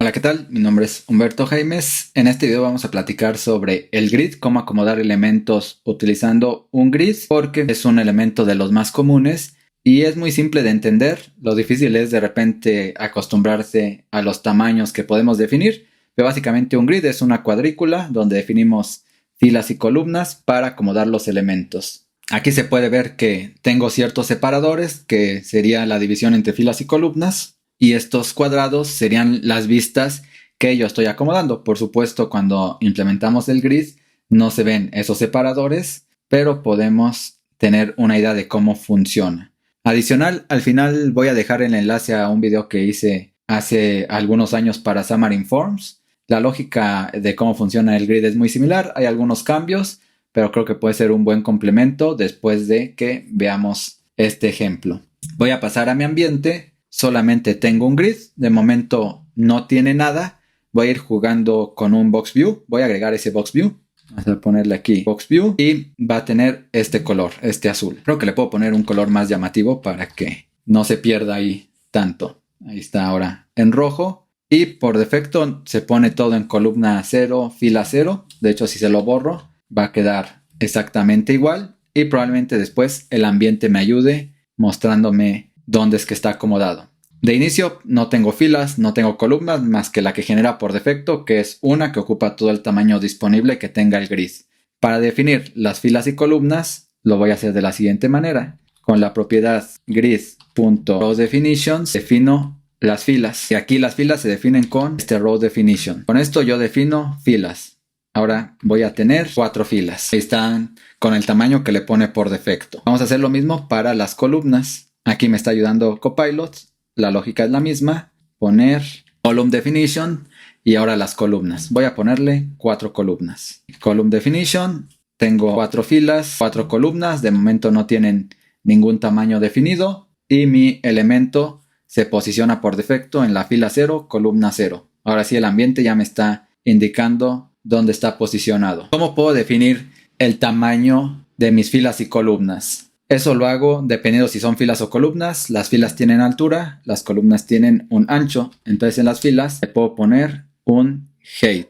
Hola, ¿qué tal? Mi nombre es Humberto Jaimes. En este video vamos a platicar sobre el grid, cómo acomodar elementos utilizando un grid, porque es un elemento de los más comunes y es muy simple de entender. Lo difícil es de repente acostumbrarse a los tamaños que podemos definir. Pero básicamente un grid es una cuadrícula donde definimos filas y columnas para acomodar los elementos. Aquí se puede ver que tengo ciertos separadores, que sería la división entre filas y columnas. Y estos cuadrados serían las vistas que yo estoy acomodando. Por supuesto, cuando implementamos el grid no se ven esos separadores, pero podemos tener una idea de cómo funciona. Adicional, al final voy a dejar el enlace a un video que hice hace algunos años para Xamarin Forms. La lógica de cómo funciona el grid es muy similar. Hay algunos cambios, pero creo que puede ser un buen complemento después de que veamos este ejemplo. Voy a pasar a mi ambiente. Solamente tengo un grid, de momento no tiene nada. Voy a ir jugando con un box view, voy a agregar ese box view. Vamos a ponerle aquí box view y va a tener este color, este azul. Creo que le puedo poner un color más llamativo para que no se pierda ahí tanto. Ahí está ahora en rojo y por defecto se pone todo en columna 0, fila 0. De hecho, si se lo borro va a quedar exactamente igual y probablemente después el ambiente me ayude mostrándome dónde es que está acomodado. De inicio no tengo filas, no tengo columnas más que la que genera por defecto, que es una que ocupa todo el tamaño disponible que tenga el grid. Para definir las filas y columnas lo voy a hacer de la siguiente manera. Con la propiedad grid.rowDefinitions defino las filas. Y aquí las filas se definen con este rowDefinition. Con esto yo defino filas. Ahora voy a tener 4 filas. Ahí están con el tamaño que le pone por defecto. Vamos a hacer lo mismo para las columnas. Aquí me está ayudando Copilot. La lógica es la misma. Poner column definition y ahora las columnas. Voy a ponerle 4 columnas. Column definition. Tengo 4 filas, 4 columnas. De momento no tienen ningún tamaño definido. Y mi elemento se posiciona por defecto en la fila 0, columna 0. Ahora sí el ambiente ya me está indicando dónde está posicionado. ¿Cómo puedo definir el tamaño de mis filas y columnas? Eso lo hago dependiendo si son filas o columnas. Las filas tienen altura, las columnas tienen un ancho. Entonces en las filas le puedo poner un height.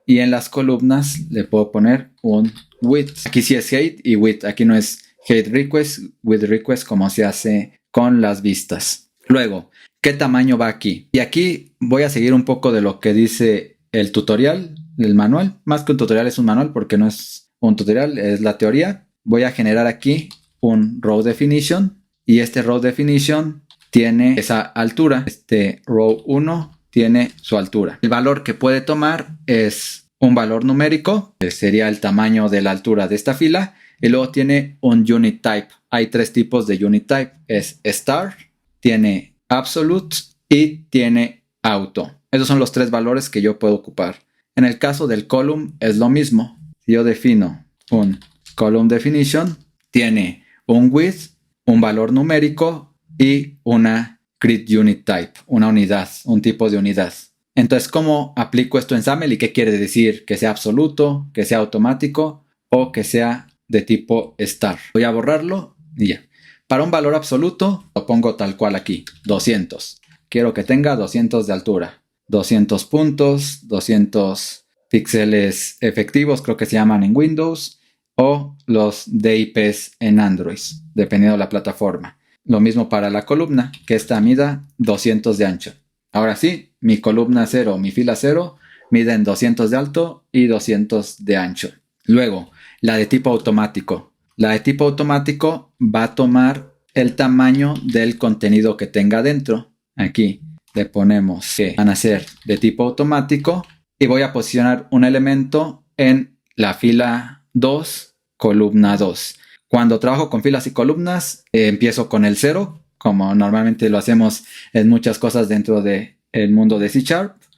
Y en las columnas le puedo poner un width. Aquí sí es height y width. Aquí no es height request, width request como se hace con las vistas. Luego, ¿qué tamaño va aquí? Y aquí voy a seguir un poco de lo que dice el tutorial, el manual. Más que un tutorial es un manual porque no es un tutorial, es la teoría. Voy a generar aquí un row definition y este row definition tiene esa altura. Este row 1 tiene su altura. El valor que puede tomar es un valor numérico, que sería el tamaño de la altura de esta fila, y luego tiene un unit type. Hay 3 tipos de unit type. Es star, tiene absolute y tiene auto. Esos son los 3 valores que yo puedo ocupar. En el caso del column es lo mismo. Si yo defino un column definition, tiene un width, un valor numérico y una grid unit type, una unidad, un tipo de unidad. Entonces, ¿cómo aplico esto en SAML y qué quiere decir? Que sea absoluto, que sea automático o que sea de tipo star. Voy a borrarlo y ya. Para un valor absoluto lo pongo tal cual aquí, 200. Quiero que tenga 200 de altura, 200 puntos, 200 píxeles efectivos, creo que se llaman en Windows, o los DIPs en Android, dependiendo de la plataforma. Lo mismo para la columna, que esta mida 200 de ancho. Ahora sí, mi columna 0, mi fila 0, miden 200 de alto y 200 de ancho. Luego, la de tipo automático. La de tipo automático va a tomar el tamaño del contenido que tenga dentro. Aquí le ponemos que van a ser de tipo automático y voy a posicionar un elemento en la fila 2, columna 2. Cuando trabajo con filas y columnas, empiezo con el 0, como normalmente lo hacemos en muchas cosas dentro del mundo de C#.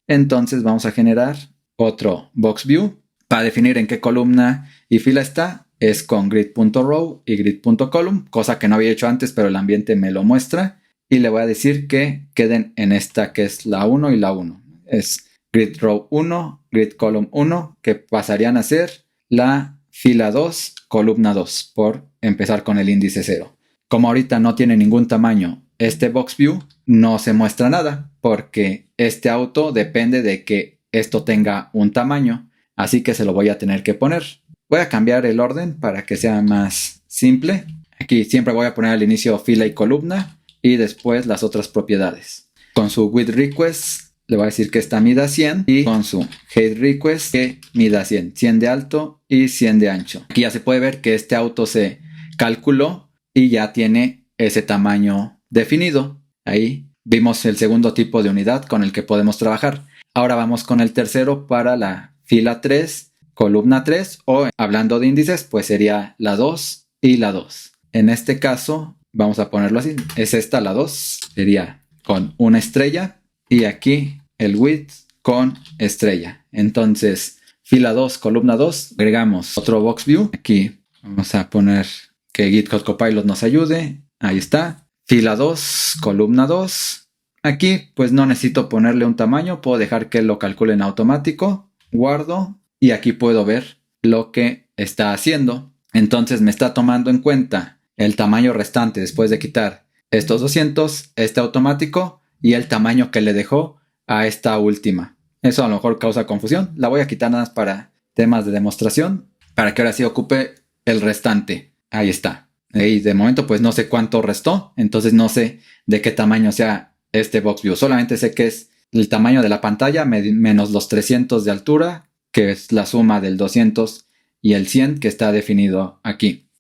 Entonces vamos a generar otro box view para definir en qué columna y fila está. Es con grid.row y grid.column, cosa que no había hecho antes, pero el ambiente me lo muestra. Y le voy a decir que queden en esta que es la 1 y la 1. Es grid row 1, grid column 1, que pasarían a ser la fila 2, columna 2, por empezar con el índice 0. Como ahorita no tiene ningún tamaño este box view no se muestra nada porque este auto depende de que esto tenga un tamaño, así que se lo voy a tener que poner. Voy a cambiar el orden para que sea más simple. Aquí siempre voy a poner al inicio fila y columna y después las otras propiedades. Con su width request le voy a decir que esta mida 100 y con su height request que mida 100, 100 de alto y 100 de ancho. Aquí ya se puede ver que este auto se calculó y ya tiene ese tamaño definido. Ahí vimos el segundo tipo de unidad con el que podemos trabajar. Ahora vamos con el tercero para la fila 3, columna 3 o hablando de índices pues sería la 2 y la 2. En este caso vamos a ponerlo así. Es esta la 2. Sería con una estrella y aquí el width con estrella. Entonces fila 2, columna 2. Agregamos otro box view. Aquí vamos a poner que GitHub Copilot nos ayude. Ahí está. Fila 2, columna 2. Aquí pues no necesito ponerle un tamaño. Puedo dejar que él lo calcule en automático. Guardo y aquí puedo ver lo que está haciendo. Entonces me está tomando en cuenta el tamaño restante después de quitar estos 200, este automático y el tamaño que le dejó a esta última. Eso a lo mejor causa confusión. La voy a quitar nada más para temas de demostración para que ahora sí ocupe el restante. Ahí está. Y de momento pues no sé cuánto restó, entonces no sé de qué tamaño sea este box view. Solamente sé que es el tamaño de la pantalla menos los 300 de altura, que es la suma del 200 y el 100 que está definido aquí.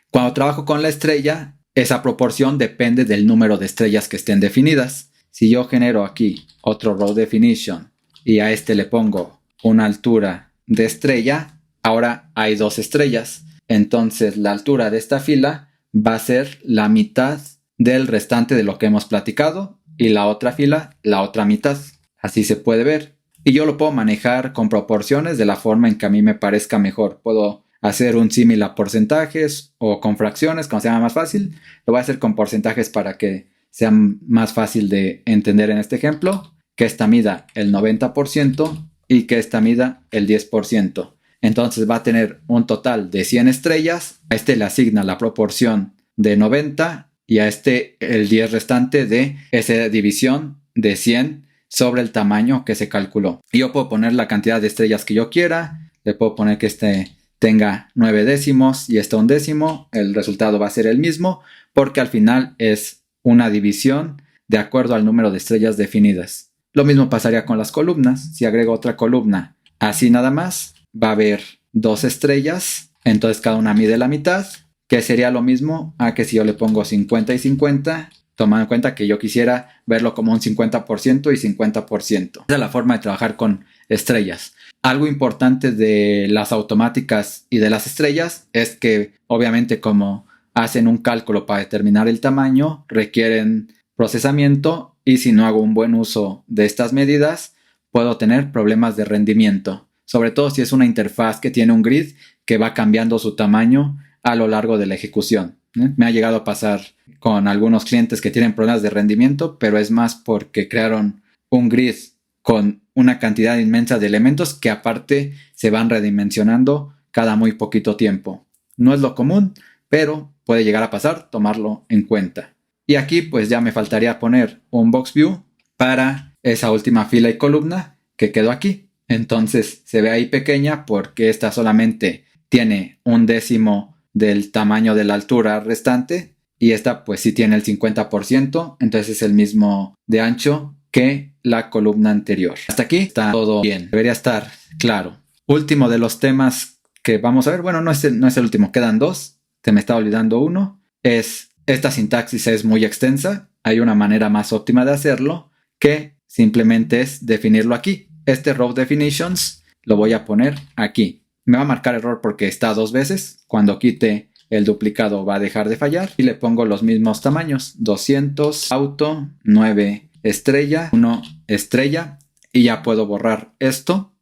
Cuando trabajo con la estrella, esa proporción depende del número de estrellas que estén definidas. Si yo genero aquí otro row definition y a este le pongo una altura de estrella, ahora hay 2 estrellas. Entonces la altura de esta fila va a ser la mitad del restante de lo que hemos platicado y la otra fila la otra mitad. Así se puede ver. Y yo lo puedo manejar con proporciones de la forma en que a mí me parezca mejor. Puedo hacer un símil a porcentajes o con fracciones, como sea más fácil. Lo voy a hacer con porcentajes para que sea más fácil de entender en este ejemplo. Que esta mida el 90% y que esta mida el 10%. Entonces va a tener un total de 100 estrellas. A este le asigna la proporción de 90 y a este el 10 restante de esa división de 100 sobre el tamaño que se calculó. Y yo puedo poner la cantidad de estrellas que yo quiera. Le puedo poner que este tenga 9 décimos y este 1 décimo. El resultado va a ser el mismo porque al final es una división de acuerdo al número de estrellas definidas. Lo mismo pasaría con las columnas. Si agrego otra columna así nada más, va a haber 2 estrellas. Entonces cada una mide la mitad, que sería lo mismo a que si yo le pongo 50 y 50, tomando en cuenta que yo quisiera verlo como un 50% y 50%. Esa es la forma de trabajar con estrellas. Algo importante de las automáticas y de las estrellas es que obviamente como hacen un cálculo para determinar el tamaño, requieren procesamiento y si no hago un buen uso de estas medidas, puedo tener problemas de rendimiento. Sobre todo si es una interfaz que tiene un grid que va cambiando su tamaño a lo largo de la ejecución. Me ha llegado a pasar con algunos clientes que tienen problemas de rendimiento, pero es más porque crearon un grid con una cantidad inmensa de elementos que aparte se van redimensionando cada muy poquito tiempo. No es lo común, pero puede llegar a pasar, tomarlo en cuenta. Y aquí pues ya me faltaría poner un box view para esa última fila y columna que quedó aquí. Entonces se ve ahí pequeña porque esta solamente tiene 1 décimo del tamaño de la altura restante y esta pues sí tiene el 50%, entonces es el mismo de ancho que la columna anterior. Hasta aquí está todo bien, debería estar claro. Último de los temas que vamos a ver, bueno, no es el último, quedan 2, se me está olvidando uno, esta sintaxis es muy extensa, hay una manera más óptima de hacerlo que simplemente es definirlo aquí. Este row definitions lo voy a poner aquí. Me va a marcar error porque está 2 veces. Cuando quite el duplicado va a dejar de fallar. Y le pongo los mismos tamaños. 200 auto, 9 estrella, 1 estrella. Y ya puedo borrar esto.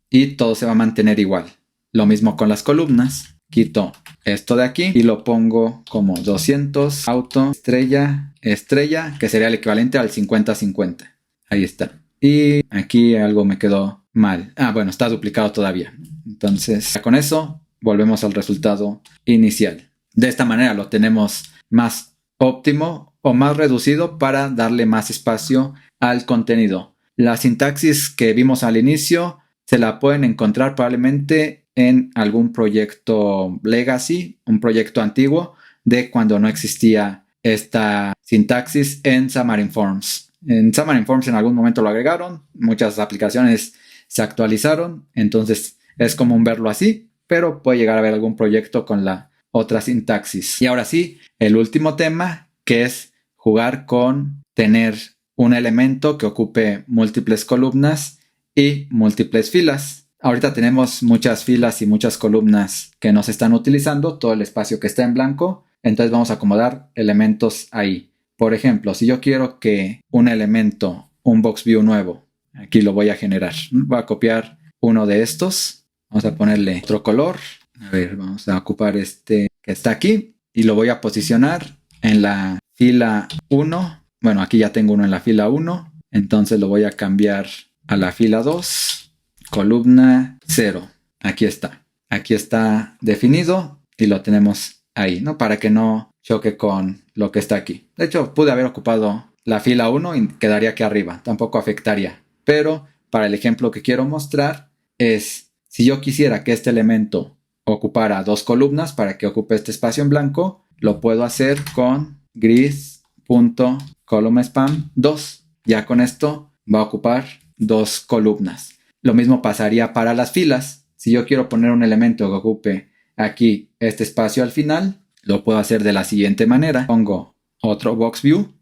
Y todo se va a mantener igual. Lo mismo con las columnas. Quito esto de aquí y lo pongo como 200 auto, estrella, estrella. Que sería el equivalente al 50-50. Ahí está. Y aquí algo me quedó mal. Bueno, está duplicado todavía. Entonces, con eso volvemos al resultado inicial. De esta manera lo tenemos más óptimo o más reducido para darle más espacio al contenido. La sintaxis que vimos al inicio se la pueden encontrar probablemente en algún proyecto legacy, un proyecto antiguo de cuando no existía esta sintaxis en Xamarin Forms. En Xamarin Forms en algún momento lo agregaron, muchas aplicaciones se actualizaron, entonces es común verlo así, pero puede llegar a haber algún proyecto con la otra sintaxis. Y ahora sí, el último tema, que es jugar con tener un elemento que ocupe múltiples columnas y múltiples filas. Ahorita tenemos muchas filas y muchas columnas que no se están utilizando, todo el espacio que está en blanco, entonces vamos a acomodar elementos ahí. Por ejemplo, si yo quiero que un elemento, un box view nuevo, aquí lo voy a generar. Voy a copiar uno de estos, vamos a ponerle otro color. A ver, vamos a ocupar este que está aquí y lo voy a posicionar en la fila 1. Bueno, aquí ya tengo uno en la fila 1, entonces lo voy a cambiar a la fila 2, columna 0. Aquí está definido y lo tenemos ahí, ¿no? Para que no choque con lo que está aquí. De hecho, pude haber ocupado la fila 1 y quedaría aquí arriba, tampoco afectaría. Pero para el ejemplo que quiero mostrar es, si yo quisiera que este elemento ocupara 2 columnas para que ocupe este espacio en blanco, lo puedo hacer con grid.columnSpan 2. Ya con esto va a ocupar 2 columnas. Lo mismo pasaría para las filas. Si yo quiero poner un elemento que ocupe aquí este espacio al final, lo puedo hacer de la siguiente manera. Pongo otro box view.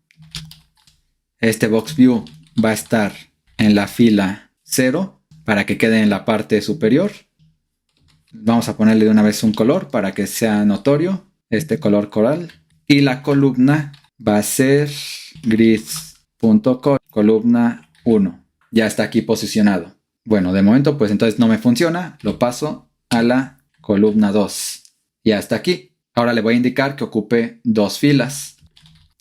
Este box view va a estar en la fila 0 para que quede en la parte superior. Vamos a ponerle de una vez un color para que sea notorio, este color coral. Y la columna va a ser grid.columna 1. Ya está aquí posicionado. Bueno, de momento pues entonces no me funciona. Lo paso a la columna 2. Ya está aquí. Ahora le voy a indicar que ocupe 2 filas.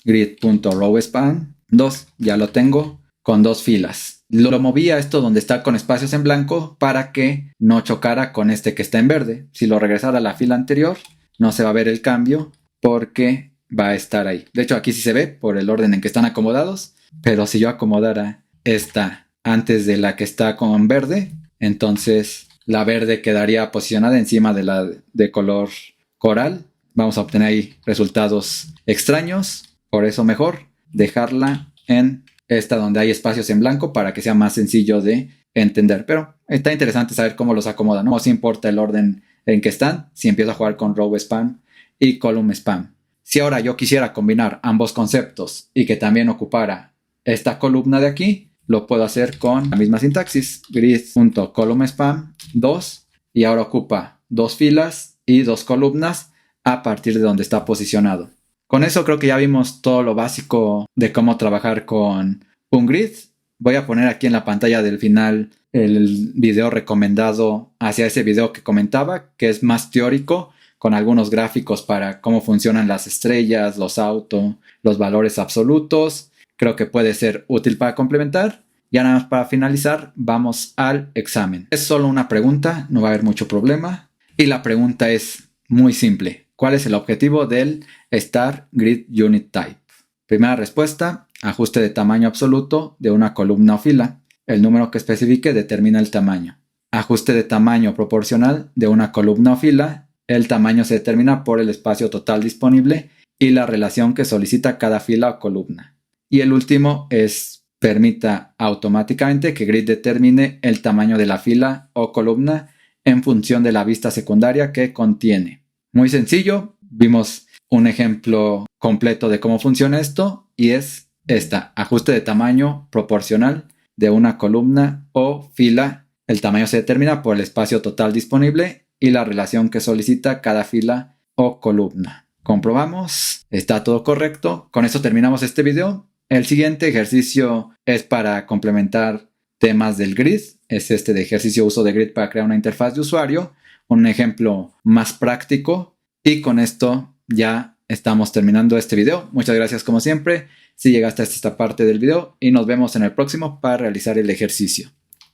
Grid.rowSpan 2. Ya lo tengo con 2 filas. Lo moví a esto donde está con espacios en blanco para que no chocara con este que está en verde. Si lo regresara a la fila anterior, no se va a ver el cambio porque va a estar ahí. De hecho, aquí sí se ve por el orden en que están acomodados, pero si yo acomodara esta antes de la que está con verde, entonces la verde quedaría posicionada encima de la de color coral. Vamos a obtener ahí resultados extraños, por eso mejor dejarla en esta donde hay espacios en blanco para que sea más sencillo de entender. Pero está interesante saber cómo los acomoda, ¿no? No se importa el orden en que están, si empiezo a jugar con row span y column span. Si ahora yo quisiera combinar ambos conceptos y que también ocupara esta columna de aquí, lo puedo hacer con la misma sintaxis, grid.columnspan 2, y ahora ocupa 2 filas y 2 columnas a partir de donde está posicionado. Con eso creo que ya vimos todo lo básico de cómo trabajar con un grid. Voy a poner aquí en la pantalla del final el video recomendado hacia ese video que comentaba, que es más teórico, con algunos gráficos para cómo funcionan las estrellas, los autos, los valores absolutos. Creo que puede ser útil para complementar. Ya nada más para finalizar, vamos al examen. Es solo una pregunta, no va a haber mucho problema. Y la pregunta es muy simple. ¿Cuál es el objetivo del Star Grid Unit Type? Primera respuesta, ajuste de tamaño absoluto de una columna o fila. El número que especifique determina el tamaño. Ajuste de tamaño proporcional de una columna o fila. El tamaño se determina por el espacio total disponible y la relación que solicita cada fila o columna. Y el último es, permita automáticamente que Grid determine el tamaño de la fila o columna en función de la vista secundaria que contiene. Muy sencillo, vimos un ejemplo completo de cómo funciona esto y es esta, ajuste de tamaño proporcional de una columna o fila. El tamaño se determina por el espacio total disponible y la relación que solicita cada fila o columna. Comprobamos, está todo correcto. Con esto terminamos este video. El siguiente ejercicio es para complementar temas del grid. Es este de ejercicio uso de grid para crear una interfaz de usuario. Un ejemplo más práctico. Y con esto ya estamos terminando este video. Muchas gracias como siempre si llegaste hasta esta parte del video y nos vemos en el próximo para realizar el ejercicio.